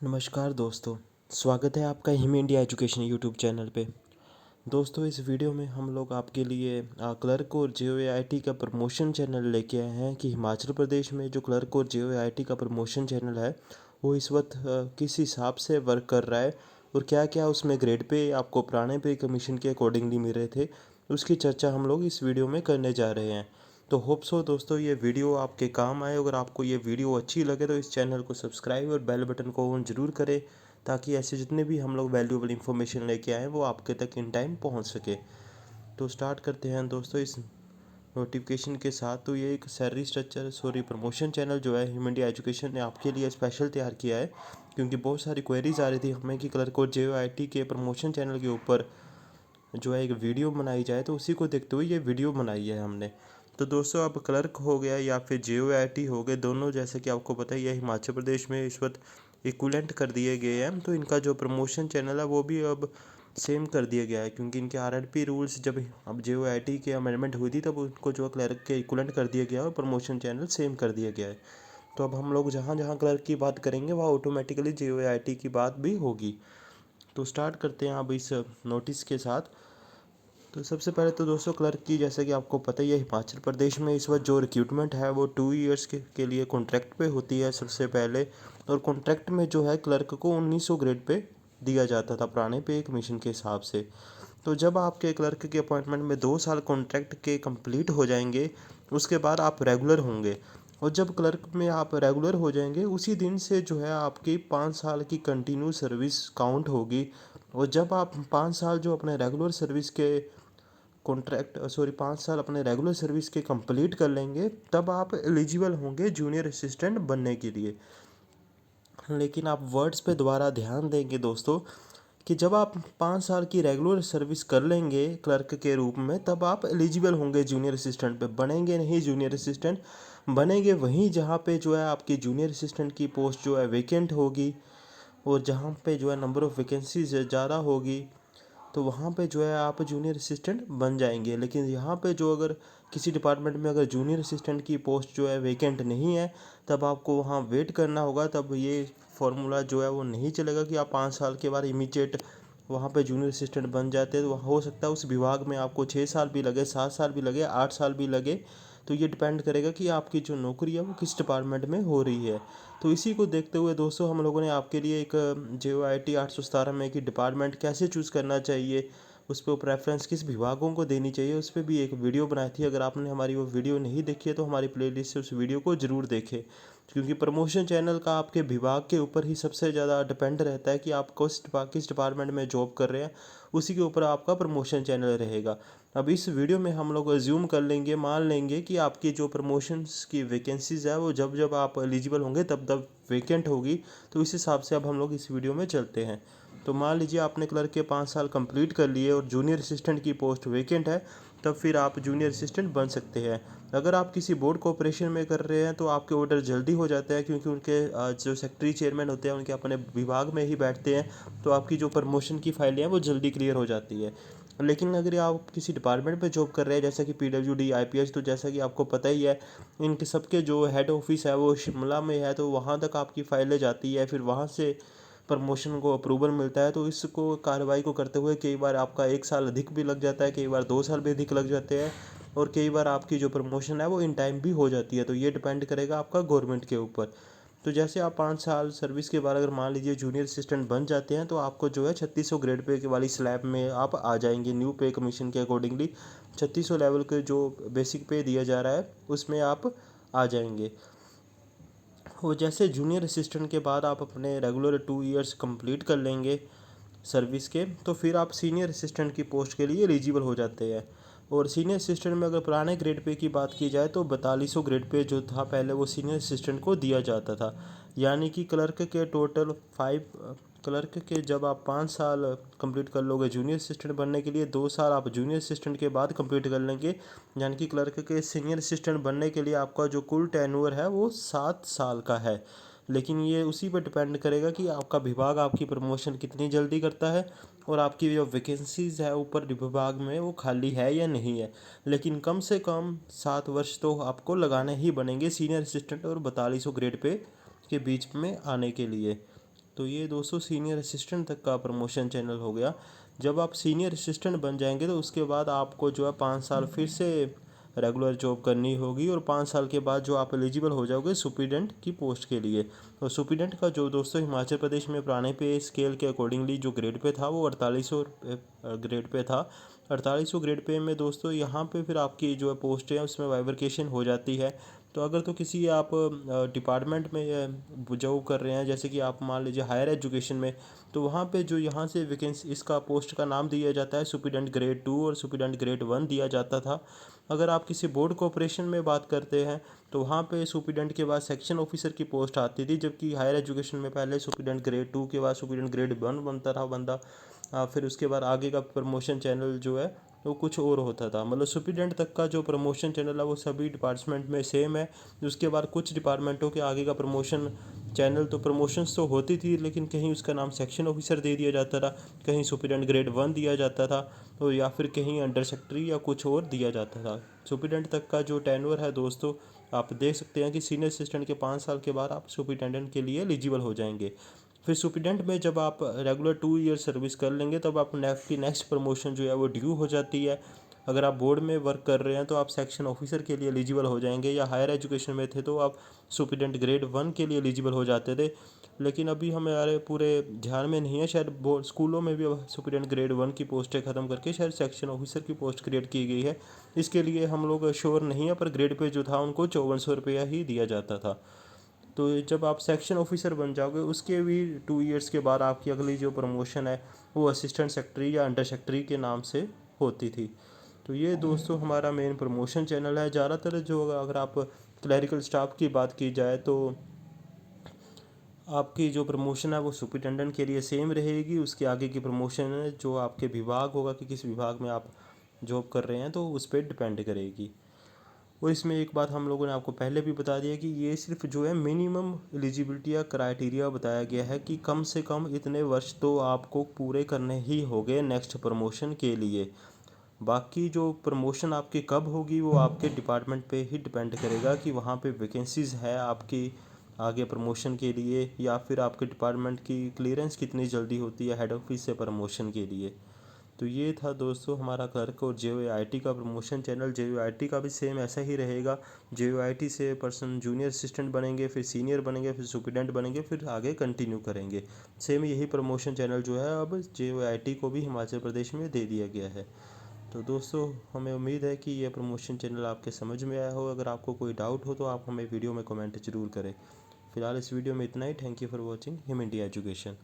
नमस्कार दोस्तों, स्वागत है आपका him India education YouTube channel पे। दोस्तों, इस वीडियो में हम लोग आपके लिए क्लर्क और JOAIT का प्रमोशन चैनल लेके आए हैं कि हिमाचल प्रदेश में जो क्लर्क और JOAIT का प्रमोशन चैनल है वो इस वक्त किस हिसाब से वर्क कर रहा है और क्या क्या उसमें ग्रेड पे आपको पुराने पे कमीशन के अकॉर्डिंगली मिल रहे थे, उसकी चर्चा हम लोग इस वीडियो में करने जा रहे हैं। तो होप सो दोस्तों ये वीडियो आपके काम आए। अगर आपको ये वीडियो अच्छी लगे तो इस चैनल को सब्सक्राइब और बेल बटन को ऑन ज़रूर करें, ताकि ऐसे जितने भी हम लोग वैल्यूएबल इन्फॉर्मेशन लेके आएँ वो आपके तक इन टाइम पहुंच सके। तो स्टार्ट करते हैं दोस्तों इस नोटिफिकेशन के साथ। तो ये एक सैलरी स्ट्रक्चर प्रमोशन चैनल जो है हिम इंडिया एजुकेशन ने आपके लिए स्पेशल तैयार किया है, क्योंकि बहुत सारी क्वेरीज आ रही थी हमें कि क्लर्क और JOAIT के प्रमोशन चैनल के ऊपर जो है एक वीडियो बनाई जाए। तो उसी को देखते हुए ये वीडियो बनाई है हमने। तो दोस्तों, अब क्लर्क हो गया या फिर JOAIT हो गए, दोनों जैसे कि आपको पता ही है हिमाचल प्रदेश में इस वक्त इक्विवेलेंट कर दिए गए हैं। तो इनका जो प्रमोशन चैनल है वो भी अब सेम कर दिया गया है, क्योंकि इनके RRP रूल्स जब अब JOAIT की अमेंडमेंट हुई थी तब उनको जो क्लर्क के इक्विवेलेंट कर दिया गया और प्रमोशन चैनल सेम कर दिया गया है। तो अब हम लोग जहाँ जहाँ क्लर्क की बात करेंगे वहाँ ऑटोमेटिकली JOAIT की बात भी होगी। तो स्टार्ट करते हैं अब इस नोटिस के साथ। तो सबसे पहले तो दोस्तों, क्लर्क की जैसे कि आपको पता ही है हिमाचल प्रदेश में इस वक्त जो रिक्रूटमेंट है वो 2 ईयर्स के लिए कॉन्ट्रैक्ट पे होती है सबसे पहले। और कॉन्ट्रैक्ट में जो है क्लर्क को 1900 ग्रेड पे दिया जाता था पुराने पे कमीशन के हिसाब से। तो जब आपके क्लर्क के अपॉइंटमेंट में 2 साल कॉन्ट्रैक्ट के कंप्लीट हो जाएंगे उसके बाद आप रेगुलर होंगे। और जब क्लर्क में आप रेगुलर हो जाएंगे उसी दिन से जो है आपकी 5 साल की कंटिन्यू सर्विस काउंट होगी। और जब आप 5 साल जो अपने रेगुलर सर्विस के 5 साल अपने रेगुलर सर्विस के कंप्लीट कर लेंगे तब आप एलिजिबल होंगे जूनियर असिस्टेंट बनने के लिए। लेकिन आप वर्ड्स पे दोबारा ध्यान देंगे दोस्तों कि जब आप 5 साल की रेगुलर सर्विस कर लेंगे क्लर्क के रूप में तब आप एलिजिबल होंगे जूनियर असिस्टेंट पे। बनेंगे नहीं जूनियर असिस्टेंट, बनेंगे वहीं जहाँ पे जो है आपकी जूनियर असिस्टेंट की पोस्ट जो है वेकेंट होगी और जहाँ पे जो है नंबर ऑफ़ वैकेंसीज ज़्यादा होगी तो वहाँ पे जो है आप जूनियर असिस्टेंट बन जाएंगे। लेकिन यहाँ पे जो अगर किसी डिपार्टमेंट में अगर जूनियर असिस्टेंट की पोस्ट जो है वेकेंट नहीं है तब आपको वहाँ वेट करना होगा। तब ये फॉर्मूला जो है वो नहीं चलेगा कि आप 5 साल के बाद इमीडिएट वहाँ पे जूनियर असिस्टेंट बन जाते हैं। तो हो सकता है उस विभाग में आपको 6 साल भी लगे, 7 साल भी लगे, 8 साल भी लगे। तो ये डिपेंड करेगा कि आपकी जो नौकरी है वो किस डिपार्टमेंट में हो रही है। तो इसी को देखते हुए दोस्तों हम लोगों ने आपके लिए एक JOAIT 817 में कि डिपार्टमेंट कैसे चूज़ करना चाहिए, उस पर प्रेफरेंस किस विभागों को देनी चाहिए, उस पर भी एक वीडियो बनाई थी। अगर आपने हमारी वो वीडियो नहीं देखी है तो हमारी प्लेलिस्ट से उस वीडियो को ज़रूर देखें, क्योंकि प्रमोशन चैनल का आपके विभाग के ऊपर ही सबसे ज़्यादा डिपेंड रहता है कि आप किस डिपार्टमेंट में जॉब कर रहे हैं, उसी के ऊपर आपका प्रमोशन चैनल रहेगा। अब इस वीडियो में हम लोग अज्यूम कर लेंगे, मान लेंगे कि आपकी जो प्रमोशंस की वैकेंसीज़ है वो जब जब आप एलिजिबल होंगे तब तब वेकेंट होगी। तो इस हिसाब से अब हम लोग इस वीडियो में चलते हैं। तो मान लीजिए आपने क्लर्क के 5 साल कंप्लीट कर लिए और जूनियर असिस्टेंट की पोस्ट वेकेंट है, तब फिर आप जूनियर असिस्टेंट बन सकते हैं। अगर आप किसी बोर्ड कॉर्पोरेशन में कर रहे हैं तो आपके ऑर्डर जल्दी हो जाते हैं, क्योंकि उनके जो सेक्रेटरी चेयरमैन होते हैं उनके अपने विभाग में ही बैठते हैं। तो आपकी जो प्रमोशन की फाइलें हैं वो जल्दी क्लियर हो जाती है। लेकिन अगर आप किसी डिपार्टमेंट में जॉब कर रहे हैं जैसा कि PWD IPS, तो जैसा कि आपको पता ही है इनके सबके जो हेड ऑफिस है वो शिमला में है। तो वहाँ तक आपकी फाइलें जाती है, फिर वहाँ से प्रमोशन को अप्रूवल मिलता है। तो इसको कार्रवाई को करते हुए कई बार आपका 1 साल अधिक भी लग जाता है, कई बार 2 साल भी अधिक लग जाते हैं, और कई बार आपकी जो प्रमोशन है वो इन टाइम भी हो जाती है। तो ये डिपेंड करेगा आपका गवर्नमेंट के ऊपर। तो जैसे आप 5 साल सर्विस के बाद अगर मान लीजिए जूनियर असिस्टेंट बन जाते हैं तो आपको जो है 3600 ग्रेड पे के वाली स्लैब में आप आ जाएंगे। न्यू पे कमीशन के अकॉर्डिंगली 3600 लेवल के जो बेसिक पे दिया जा रहा है उसमें आप आ जाएंगे। और जैसे जूनियर असिस्टेंट के बाद आप अपने रेगुलर 2 ईयर्स कंप्लीट कर लेंगे सर्विस के, तो फिर आप सीनियर असिस्टेंट की पोस्ट के लिए एलिजिबल हो जाते हैं। और सीनियर असिस्टेंट में अगर पुराने ग्रेड पे की बात की जाए तो 4200 ग्रेड पे जो था पहले वो सीनियर असिस्टेंट को दिया जाता था। यानी कि क्लर्क के टोटल 5 क्लर्क के जब आप 5 साल कंप्लीट कर लोगे जूनियर असिस्टेंट बनने के लिए, 2 साल आप जूनियर असिस्टेंट के बाद कंप्लीट कर लेंगे, यानी कि क्लर्क के सीनियर असिस्टेंट बनने के लिए आपका जो कुल टेन्योर है वो 7 साल का है। लेकिन ये उसी पर डिपेंड करेगा कि आपका विभाग आपकी प्रमोशन कितनी जल्दी करता है और आपकी जो वैकेंसीज है ऊपर विभाग में वो खाली है या नहीं है। लेकिन कम से कम 7 वर्ष तो आपको लगाने ही बनेंगे सीनियर असिस्टेंट और 4200 ग्रेड पे के बीच में आने के लिए। तो ये दोस्तों सीनियर असिस्टेंट तक का प्रमोशन चैनल हो गया। जब आप सीनियर असिस्टेंट बन जाएंगे तो उसके बाद आपको जो है 5 साल फिर से रेगुलर जॉब करनी होगी, और 5 साल के बाद जो आप एलिजिबल हो जाओगे सुपरिटेंडेंट की पोस्ट के लिए। और सुपरिटेंडेंट का जो दोस्तों हिमाचल प्रदेश में पुराने पे स्केल के अकॉर्डिंगली जो ग्रेड पे था वो 4800 ग्रेड पे था। 4800 ग्रेड पे में दोस्तों यहाँ पे फिर आपकी जो है पोस्ट है उसमें बाइफरकेशन हो जाती है। तो अगर तो किसी आप डिपार्टमेंट में जॉब कर रहे हैं, जैसे कि आप मान लीजिए हायर एजुकेशन में, तो वहाँ पे जो यहाँ से वैकेंसी इसका पोस्ट का नाम दिया जाता है सुपरिटेंडेंट ग्रेड 2 और सुपरिटेंडेंट ग्रेड 1 दिया जाता था। अगर आप किसी बोर्ड कॉरपोरेशन में बात करते हैं तो वहाँ पे सुपरिटेंडेंट के बाद सेक्शन ऑफिसर की पोस्ट आती थी, जबकि हायर एजुकेशन में पहले सुपरिटेंडेंट ग्रेड 2 के बाद सुपरिटेंडेंट ग्रेड 1 बनता था बंदा। फिर उसके बाद आगे का प्रमोशन चैनल जो है वो कुछ और होता था। मतलब सुपरिटेंडेंट तक का जो प्रमोशन चैनल है वो सभी डिपार्टमेंट में सेम है। उसके बाद कुछ डिपार्टमेंटों के आगे का प्रमोशन चैनल तो प्रमोशंस तो होती थी, लेकिन कहीं उसका नाम सेक्शन ऑफिसर दे दिया जाता था, कहीं सुपरिटेंडेंट ग्रेड 1 दिया जाता था, तो या फिर कहीं अंडर सेक्रेटरी या कुछ और दिया जाता था। सुपरिटेंडेंट तक का जो टेन्योर है दोस्तों, आप देख सकते हैं कि सीनियर असिस्टेंट के 5 साल के बाद आप सुपरिटेंडेंट के लिए एलिजिबल हो जाएंगे। फिर सुपरिटेंडेंट में जब आप रेगुलर 2 ईयर सर्विस कर लेंगे तब आप नेक्स्ट प्रमोशन जो है वो ड्यू हो जाती है। अगर आप बोर्ड में वर्क कर रहे हैं तो आप सेक्शन ऑफिसर के लिए एलिजिबल हो जाएंगे, या हायर एजुकेशन में थे तो आप सुपरिटेंडेंट ग्रेड 1 के लिए एलिजिबल हो जाते थे। लेकिन अभी हमारे पूरे ध्यान में नहीं है, शायद बोर्ड स्कूलों में भी अब सुपरिटेंडेंट ग्रेड 1 की पोस्टें ख़त्म करके शायद सेक्शन ऑफिसर की पोस्ट क्रिएट की गई है। इसके लिए हम लोग श्योर नहीं है, पर ग्रेड पे जो था उनको 5400 रुपया ही दिया जाता था। तो जब आप सेक्शन ऑफिसर बन जाओगे उसके भी 2 ईयर्स के बाद आपकी अगली जो प्रमोशन है वो असिस्टेंट सेक्रेटरी या अंडर सेक्रेटरी के नाम से होती थी। तो ये दोस्तों हमारा मेन प्रमोशन चैनल है। ज़्यादातर जो अगर आप क्लरिकल स्टाफ की बात की जाए तो आपकी जो प्रमोशन है वो सुपरिटेंडेंट के लिए सेम रहेगी। उसके आगे की प्रमोशन है जो आपके विभाग होगा कि किस विभाग में आप जॉब कर रहे हैं तो उस पर डिपेंड करेगी। और इसमें एक बात हम लोगों ने आपको पहले भी बता दिया कि ये सिर्फ जो है मिनिमम एलिजिबिलिटी या क्राइटेरिया बताया गया है कि कम से कम इतने वर्ष तो आपको पूरे करने ही होंगे नेक्स्ट प्रमोशन के लिए। बाकी जो प्रमोशन आपकी कब होगी वो आपके डिपार्टमेंट पे ही डिपेंड करेगा कि वहाँ पे वैकेंसीज़ है आपकी आगे प्रमोशन के लिए, या फिर आपके डिपार्टमेंट की क्लियरेंस कितनी जल्दी होती है हेड ऑफिस से प्रमोशन के लिए। तो ये था दोस्तों हमारा क्लर्क और JOIT का प्रमोशन चैनल। JOIT का भी सेम ऐसा ही रहेगा। JOIT से पर्सन जूनियर असिस्टेंट बनेंगे, फिर सीनियर बनेंगे, फिर सुपरिटेंडेंट बनेंगे, फिर आगे कंटिन्यू करेंगे। सेम यही प्रमोशन चैनल जो है अब JOIT को भी हिमाचल प्रदेश में दे दिया गया है। तो दोस्तों हमें उम्मीद है कि यह प्रमोशन चैनल आपके समझ में आया हो। अगर आपको कोई डाउट हो तो आप हमें वीडियो में कमेंट ज़रूर करें। फिलहाल इस वीडियो में इतना ही। Thank you for watching him India education.